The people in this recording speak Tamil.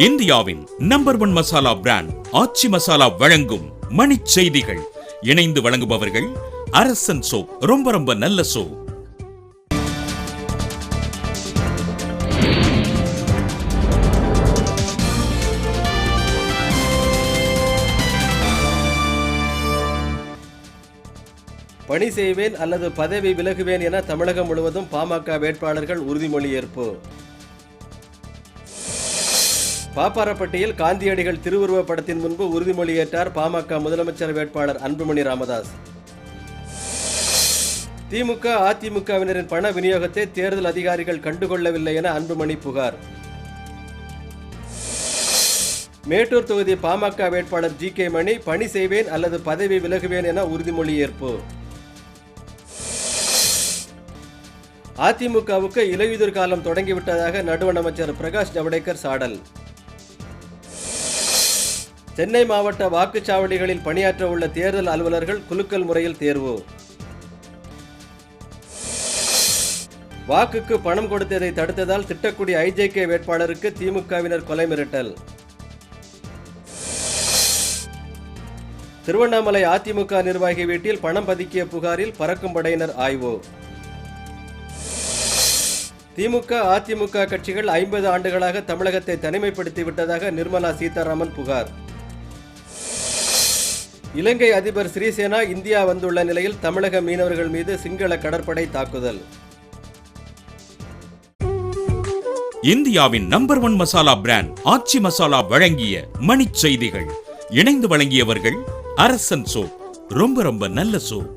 இந்தியாவின் நம்பர் 1 மசாலா பிராண்ட் ஆச்சி மசாலா வழங்கும் மணிச் செய்திகள். இணைந்து வழங்குபவர்கள் அரசன் சோப். ரொம்ப ரொம்ப நல்ல சோப். பணி செய்வேன் அல்லது பதவி விலகுவேன் என தமிழகம் முழுவதும் பாமக வேட்பாளர்கள் உறுதிமொழி ஏற்பு. பாப்பாரப்பட்டியில் காந்தியடிகள் திருவுருவ படத்தின் முன்பு உறுதிமொழி ஏற்றார் பாமக முதலமைச்சர் வேட்பாளர் அன்புமணி ராமதாஸ். திமுக அதிமுகவினரின் பண விநியோகத்தை தேர்தல் அதிகாரிகள் கண்டுகொள்ளவில்லை என அன்புமணி புகார். மேட்டூர் தொகுதி பாமக வேட்பாளர் ஜி.கே. மணி பணி செய்வேன் அல்லது பதவி விலகுவேன் என உறுதிமொழி ஏற்பு. அதிமுகவுக்கு இலையுதிர் காலம் தொடங்கிவிட்டதாக நடுவண் அமைச்சர் பிரகாஷ் ஜவடேகர் சாடல். சென்னை மாவட்ட வாக்குச்சாவடிகளில் பணியாற்ற உள்ள தேர்தல் அலுவலர்கள் குலுக்கல் முறையில் தேர்வு. வாக்குக்கு பணம் கொடுத்ததை தடுத்ததால் திட்டக்குடி ஐஜேகே வேட்பாளருக்கு திமுகவினர் கொலை மிரட்டல். திருவண்ணாமலை அதிமுக நிர்வாகி வீட்டில் பணம் பதுக்கிய புகாரில் பறக்கும் படையினர் ஆய்வு. திமுக அதிமுக கட்சிகள் 50 ஆண்டுகளாக தமிழகத்தை தனிமைப்படுத்தி விட்டதாக நிர்மலா சீதாராமன் புகார். இலங்கை அதிபர் சிறிசேனா இந்தியா வந்துள்ள நிலையில் தமிழக மீனவர்கள் மீது சிங்கள கடற்படை தாக்குதல். இந்தியாவின் நம்பர் 1 மசாலா பிராண்ட் ஆச்சி மசாலா வழங்கிய மணிச் செய்திகள். இணைந்து வழங்கியவர்கள் அரசன் சோப். ரொம்ப ரொம்ப நல்ல சோப்.